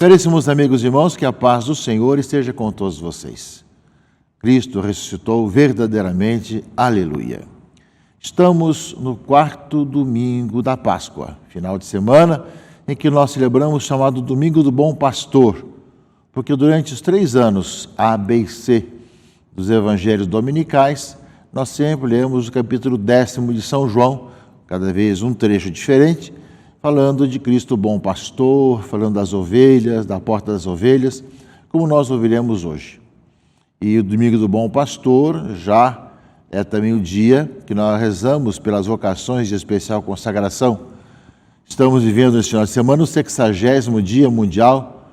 Caríssimos amigos e irmãos, que a paz do Senhor esteja com todos vocês. Cristo ressuscitou verdadeiramente, aleluia. Estamos no quarto domingo da Páscoa, final de semana em que nós celebramos o chamado Domingo do Bom Pastor, porque durante os 3 anos A, B e C dos Evangelhos Dominicais, nós sempre lemos o capítulo 10º de São João, cada vez um trecho diferente, falando de Cristo Bom Pastor, falando das ovelhas, da porta das ovelhas, como nós ouviremos hoje. E o Domingo do Bom Pastor já é também o dia que nós rezamos pelas vocações de especial consagração. Estamos vivendo neste final de semana o 60º Dia Mundial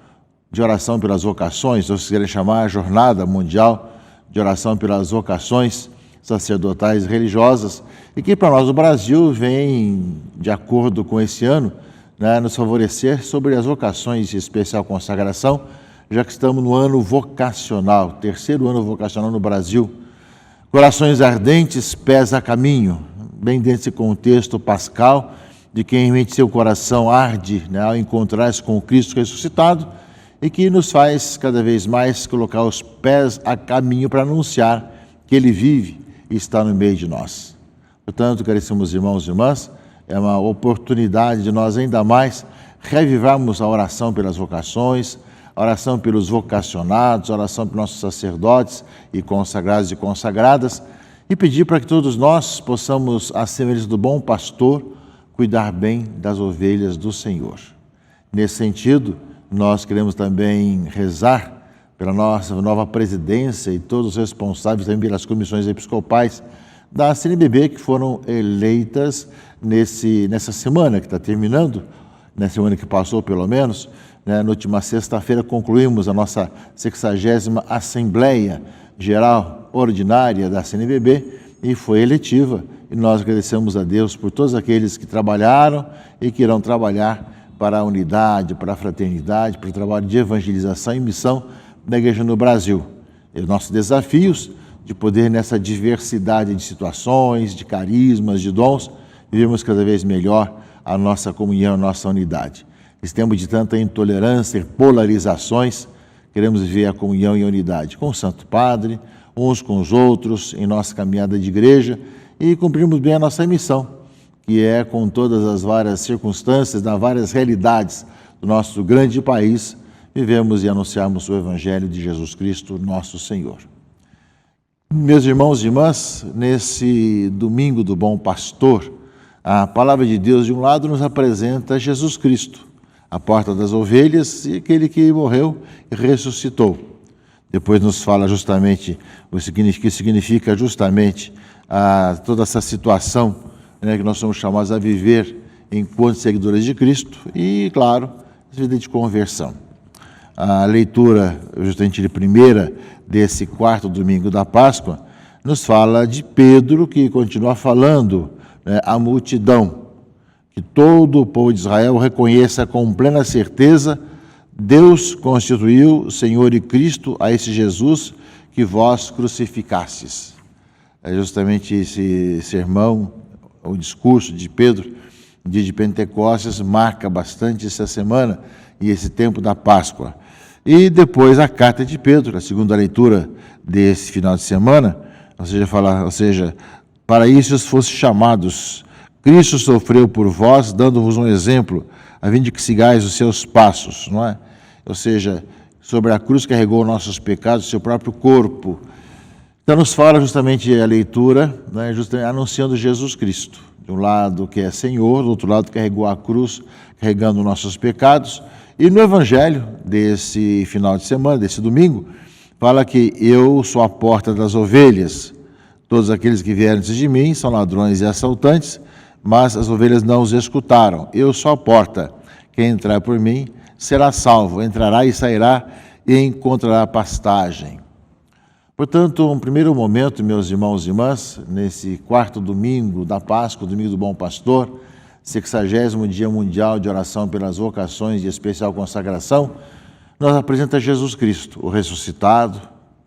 de Oração pelas Vocações, ou se quiserem chamar a Jornada Mundial de Oração pelas Vocações sacerdotais e religiosas, e que para nós no Brasil vem, de acordo com esse ano, nos favorecer sobre as vocações de especial consagração, já que estamos no ano vocacional, 3º ano vocacional no Brasil. Corações ardentes, pés a caminho, bem dentro desse contexto pascal, de quem realmente seu coração arde ao encontrar-se com o Cristo ressuscitado, e que nos faz cada vez mais colocar os pés a caminho para anunciar que Ele vive e está no meio de nós. Portanto, caríssimos irmãos e irmãs, é uma oportunidade de nós ainda mais revivarmos a oração pelas vocações, a oração pelos vocacionados, a oração pelos nossos sacerdotes e consagrados e consagradas, e pedir para que todos nós possamos, à semelhança do bom pastor, cuidar bem das ovelhas do Senhor. Nesse sentido, nós queremos também rezar pela nossa nova presidência e todos os responsáveis também pelas comissões episcopais da CNBB que foram eleitas nessa semana que está terminando, na semana que passou pelo menos, na última sexta-feira concluímos a nossa 60ª Assembleia Geral Ordinária da CNBB e foi eletiva, e nós agradecemos a Deus por todos aqueles que trabalharam e que irão trabalhar para a unidade, para a fraternidade, para o trabalho de evangelização e missão da Igreja no Brasil. E os nossos desafios de poder, nessa diversidade de situações, de carismas, de dons, vivermos cada vez melhor a nossa comunhão, a nossa unidade. Nesse tempo de tanta intolerância e polarizações, queremos viver a comunhão e a unidade com o Santo Padre, uns com os outros, em nossa caminhada de igreja, e cumprirmos bem a nossa missão, que é, com todas as várias circunstâncias, das várias realidades do nosso grande país, vivemos e anunciarmos o Evangelho de Jesus Cristo, nosso Senhor. Meus irmãos e irmãs, nesse Domingo do Bom Pastor, a Palavra de Deus, de um lado, nos apresenta Jesus Cristo, a porta das ovelhas e aquele que morreu e ressuscitou. Depois nos fala justamente o que significa justamente toda essa situação que nós somos chamados a viver enquanto seguidores de Cristo e, claro, vida de conversão. A leitura, justamente de primeira, desse quarto domingo da Páscoa, nos fala de Pedro, que continua falando à multidão, que todo o povo de Israel reconheça com plena certeza: Deus constituiu Senhor e Cristo a esse Jesus que vós crucificastes. É justamente esse sermão, o discurso de Pedro, dia de Pentecostes, marca bastante essa semana e esse tempo da Páscoa. E depois a carta de Pedro, a segunda leitura desse final de semana, ou seja, para isso fossem chamados. Cristo sofreu por vós, dando-vos um exemplo, a fim de que sigais os seus passos, não é? Ou seja, sobre a cruz carregou nossos pecados, seu próprio corpo. Então nos fala justamente a leitura, justamente anunciando Jesus Cristo. De um lado que é Senhor, do outro lado carregou a cruz, carregando nossos pecados. E no Evangelho desse final de semana, desse domingo, fala que eu sou a porta das ovelhas. Todos aqueles que vieram antes de mim são ladrões e assaltantes, mas as ovelhas não os escutaram. Eu sou a porta. Quem entrar por mim será salvo, entrará e sairá e encontrará pastagem. Portanto, um primeiro momento, meus irmãos e irmãs, nesse quarto domingo da Páscoa, domingo do Bom Pastor, 60º Dia Mundial de Oração pelas Vocações de Especial Consagração, nos apresenta Jesus Cristo, o ressuscitado,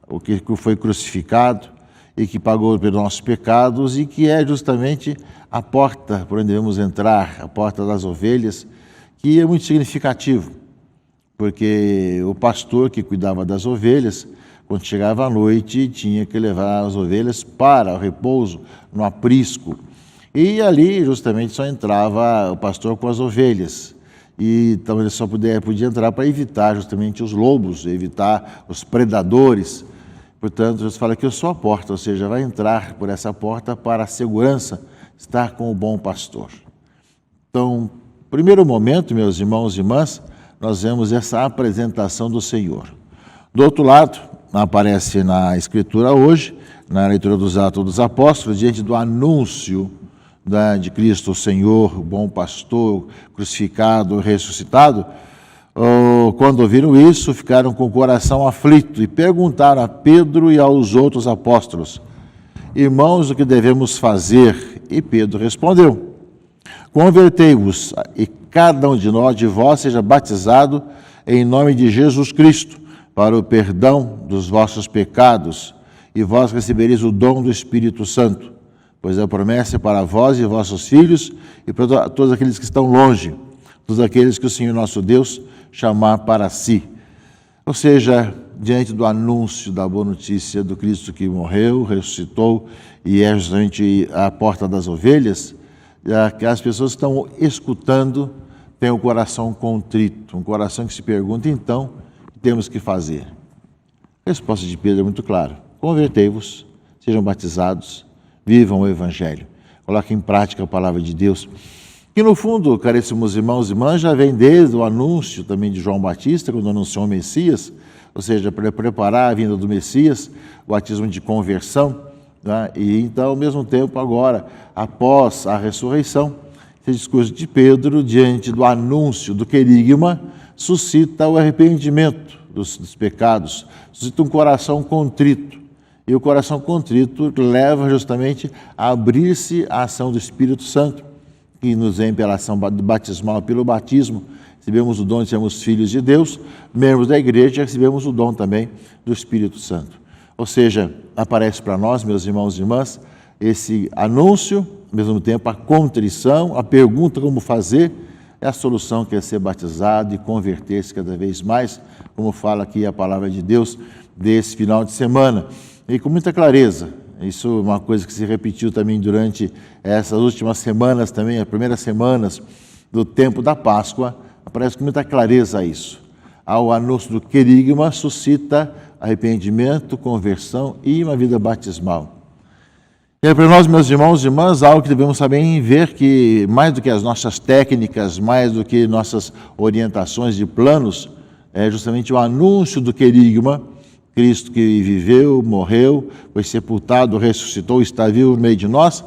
o que foi crucificado e que pagou pelos nossos pecados e que é justamente a porta por onde devemos entrar, a porta das ovelhas, que é muito significativo, porque o pastor que cuidava das ovelhas, quando chegava à noite, tinha que levar as ovelhas para o repouso, no aprisco. E ali, justamente, só entrava o pastor com as ovelhas. E então ele só podia entrar para evitar justamente os lobos, evitar os predadores. Portanto, Jesus fala que eu sou a porta, ou seja, vai entrar por essa porta para a segurança, estar com o bom pastor. Então, primeiro momento, meus irmãos e irmãs, nós vemos essa apresentação do Senhor. Do outro lado, aparece na Escritura hoje, na leitura dos Atos dos Apóstolos, diante do anúncio de Cristo, o Senhor, o bom pastor, crucificado, ressuscitado, quando ouviram isso, ficaram com o coração aflito e perguntaram a Pedro e aos outros apóstolos: irmãos, o que devemos fazer? E Pedro respondeu: convertei-vos e cada um de vós seja batizado em nome de Jesus Cristo para o perdão dos vossos pecados, e vós recebereis o dom do Espírito Santo, pois a promessa é para vós e vossos filhos e para todos aqueles que estão longe, todos aqueles que o Senhor nosso Deus chamar para si. Ou seja, diante do anúncio da boa notícia do Cristo que morreu, ressuscitou e é justamente a porta das ovelhas, que as pessoas que estão escutando têm o coração contrito, um coração que se pergunta, então, o que temos que fazer? A resposta de Pedro é muito clara: convertei-vos, sejam batizados, vivam o Evangelho, coloquem em prática a palavra de Deus. Que no fundo, caríssimos irmãos e irmãs, já vem desde o anúncio também de João Batista, quando anunciou o Messias, ou seja, para preparar a vinda do Messias, o batismo de conversão, né? E então, ao mesmo tempo, agora, após a ressurreição, esse discurso de Pedro, diante do anúncio do querigma, suscita o arrependimento dos pecados, suscita um coração contrito. E o coração contrito leva justamente a abrir-se à ação do Espírito Santo, que nos vem pela ação batismal, pelo batismo. Recebemos o dom de sermos filhos de Deus, membros da igreja, recebemos o dom também do Espírito Santo. Ou seja, aparece para nós, meus irmãos e irmãs, esse anúncio, ao mesmo tempo a contrição, a pergunta como fazer, é a solução que é ser batizado e converter-se cada vez mais, como fala aqui a palavra de Deus desse final de semana. E com muita clareza, isso é uma coisa que se repetiu também durante essas últimas semanas também, as primeiras semanas do tempo da Páscoa, aparece com muita clareza isso. Ao anúncio do querigma suscita arrependimento, conversão e uma vida batismal. E é para nós, meus irmãos e irmãs, algo que devemos também ver que, mais do que as nossas técnicas, mais do que nossas orientações e planos, é justamente o anúncio do querigma. Cristo que viveu, morreu, foi sepultado, ressuscitou, está vivo no meio de nós.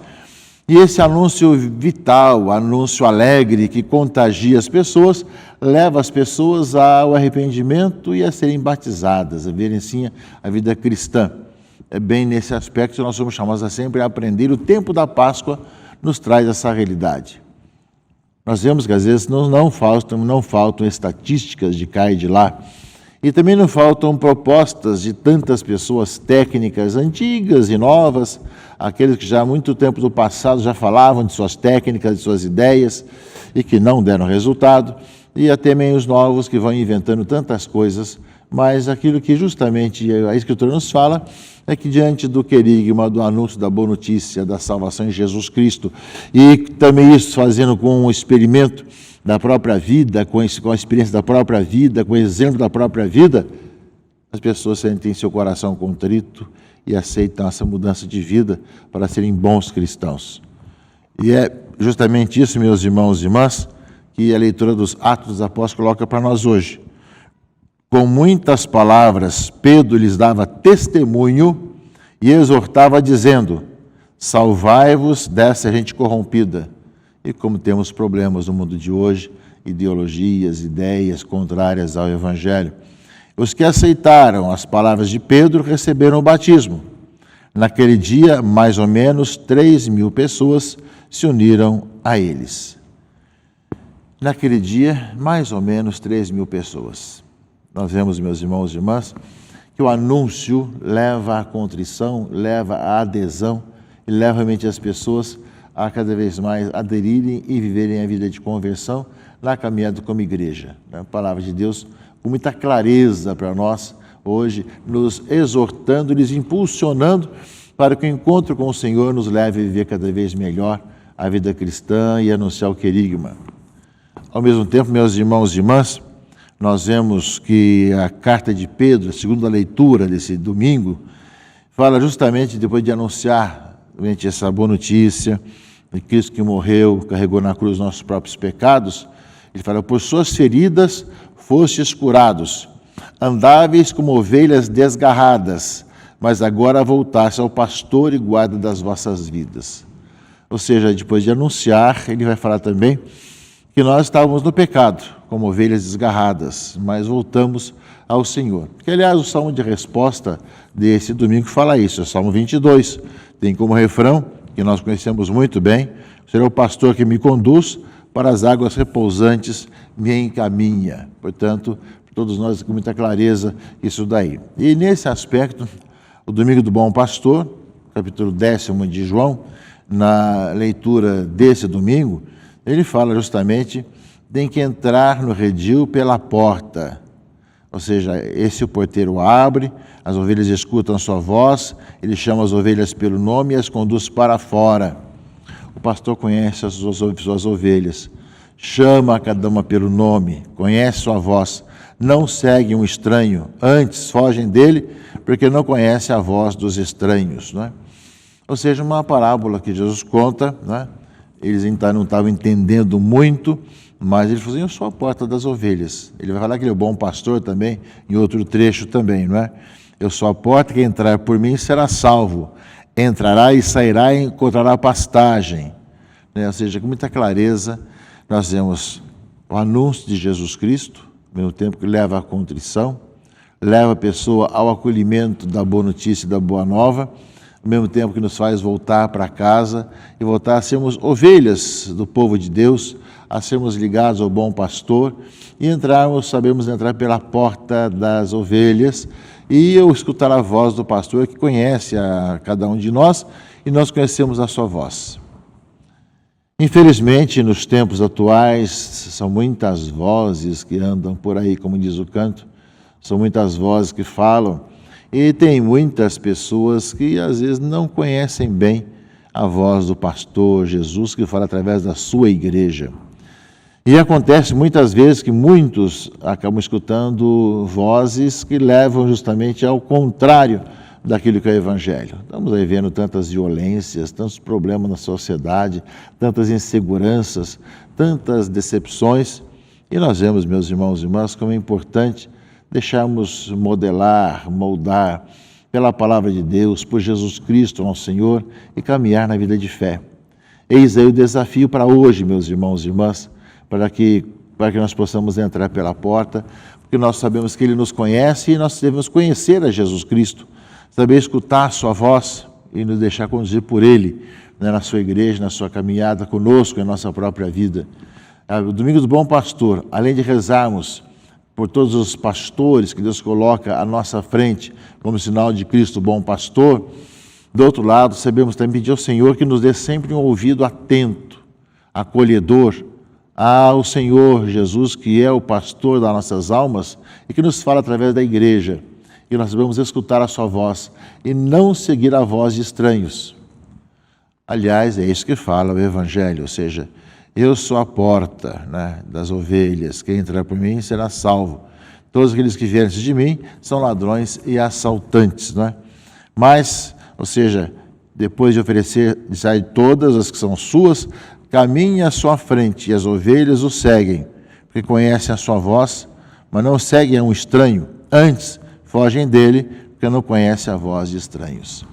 E esse anúncio vital, anúncio alegre, que contagia as pessoas, leva as pessoas ao arrependimento e a serem batizadas, a verem sim a vida cristã. É bem nesse aspecto que nós somos chamados a sempre aprender. O tempo da Páscoa nos traz essa realidade. Nós vemos que às vezes não faltam estatísticas de cá e de lá. E também não faltam propostas de tantas pessoas técnicas antigas e novas, aqueles que já há muito tempo do passado já falavam de suas técnicas, de suas ideias e que não deram resultado, e até meio os novos que vão inventando tantas coisas, mas aquilo que justamente a Escritura nos fala é que diante do querigma, do anúncio da boa notícia, da salvação em Jesus Cristo, e também isso fazendo com um experimento da própria vida, com a experiência da própria vida, com o exemplo da própria vida, as pessoas sentem seu coração contrito e aceitam essa mudança de vida para serem bons cristãos. E é justamente isso, meus irmãos e irmãs, que a leitura dos Atos dos Apóstolos coloca para nós hoje. Com muitas palavras, Pedro lhes dava testemunho e exortava dizendo: salvai-vos dessa gente corrompida. E como temos problemas no mundo de hoje, ideologias, ideias contrárias ao Evangelho, os que aceitaram as palavras de Pedro receberam o batismo. Naquele dia, mais ou menos 3.000 pessoas se uniram a eles. Naquele dia, mais ou menos 3.000 pessoas. Nós vemos, meus irmãos e irmãs, que o anúncio leva à contrição, leva à adesão e leva realmente as pessoas a cada vez mais aderirem e viverem a vida de conversão na caminhada como igreja. A palavra de Deus com muita clareza para nós hoje, nos exortando, nos impulsionando para que o encontro com o Senhor nos leve a viver cada vez melhor a vida cristã e anunciar o querigma. Ao mesmo tempo, meus irmãos e irmãs, nós vemos que a carta de Pedro, a segunda leitura desse domingo, fala justamente depois de anunciar essa boa notícia de Cristo que morreu, carregou na cruz nossos próprios pecados. Ele fala: por suas feridas fostes curados, andáveis como ovelhas desgarradas, mas agora voltaste ao pastor e guarda das vossas vidas. Ou seja, depois de anunciar, ele vai falar também que nós estávamos no pecado, como ovelhas desgarradas, mas voltamos ao Senhor. Que, aliás, o salmo de resposta desse domingo fala isso, é o Salmo 22. Tem como refrão, que nós conhecemos muito bem: o Senhor é o pastor que me conduz, para as águas repousantes me encaminha. Portanto, todos nós com muita clareza isso daí. E nesse aspecto, o Domingo do Bom Pastor, capítulo 10º de João, na leitura desse domingo, ele fala justamente: tem que entrar no redil pela porta. Ou seja, esse o porteiro abre, as ovelhas escutam a sua voz, ele chama as ovelhas pelo nome e as conduz para fora. O pastor conhece as suas ovelhas, chama cada uma pelo nome, conhece sua voz, não segue um estranho, antes fogem dele, porque não conhece a voz dos estranhos, não é? Ou seja, uma parábola que Jesus conta, né? Eles não estavam entendendo muito, mas ele falou assim: eu sou a porta das ovelhas. Ele vai falar que ele é o bom pastor também, em outro trecho também, não é? Eu sou a porta, quem entrar por mim será salvo. Entrará e sairá e encontrará pastagem. Ou seja, com muita clareza, nós vemos o anúncio de Jesus Cristo, ao mesmo tempo que leva à contrição, leva a pessoa ao acolhimento da boa notícia e da boa nova, ao mesmo tempo que nos faz voltar para casa e voltar a sermos ovelhas do povo de Deus, a sermos ligados ao bom pastor e sabemos entrar pela porta das ovelhas e eu escutar a voz do pastor que conhece a cada um de nós e nós conhecemos a sua voz. Infelizmente, nos tempos atuais, são muitas vozes que andam por aí, como diz o canto, são muitas vozes que falam, e tem muitas pessoas que às vezes não conhecem bem a voz do pastor Jesus, que fala através da sua igreja. E acontece muitas vezes que muitos acabam escutando vozes que levam justamente ao contrário daquilo que é o Evangelho. Estamos aí vendo tantas violências, tantos problemas na sociedade, tantas inseguranças, tantas decepções. E nós vemos, meus irmãos e irmãs, como é importante deixarmos moldar pela palavra de Deus, por Jesus Cristo, nosso Senhor, e caminhar na vida de fé. Eis aí o desafio para hoje, meus irmãos e irmãs, para que nós possamos entrar pela porta, porque nós sabemos que Ele nos conhece e nós devemos conhecer a Jesus Cristo, saber escutar a sua voz e nos deixar conduzir por Ele, né, na sua igreja, na sua caminhada conosco, em nossa própria vida. O Domingo do Bom Pastor, além de rezarmos por todos os pastores que Deus coloca à nossa frente como sinal de Cristo, bom pastor, do outro lado, sabemos também pedir ao Senhor que nos dê sempre um ouvido atento, acolhedor, ao Senhor Jesus, que é o pastor das nossas almas e que nos fala através da igreja. E nós devemos escutar a sua voz e não seguir a voz de estranhos. Aliás, é isso que fala o Evangelho, ou seja, eu sou a porta, né, das ovelhas, quem entrar por mim será salvo. Todos aqueles que vierem antes de mim são ladrões e assaltantes, né? Mas, ou seja, depois de oferecer todas as que são suas, caminhe à sua frente e as ovelhas o seguem, porque conhecem a sua voz, mas não seguem a um estranho, antes fogem dele, porque não conhecem a voz de estranhos.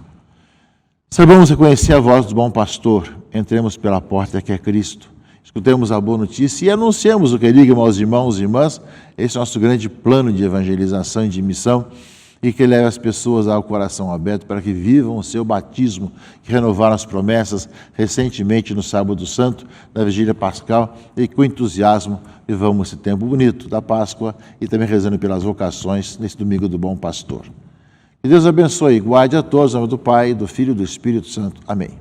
Saibamos reconhecer a voz do bom pastor, entremos pela porta que é Cristo, escutemos a boa notícia e anunciemos o querigma aos irmãos e irmãs. Esse é o nosso grande plano de evangelização e de missão, e que leve as pessoas ao coração aberto para que vivam o seu batismo, que renovaram as promessas recentemente no Sábado Santo, na Vigília Pascal, e com entusiasmo vivamos esse tempo bonito da Páscoa e também rezando pelas vocações nesse Domingo do Bom Pastor. Que Deus abençoe e guarde a todos, em nome do Pai, do Filho e do Espírito Santo. Amém.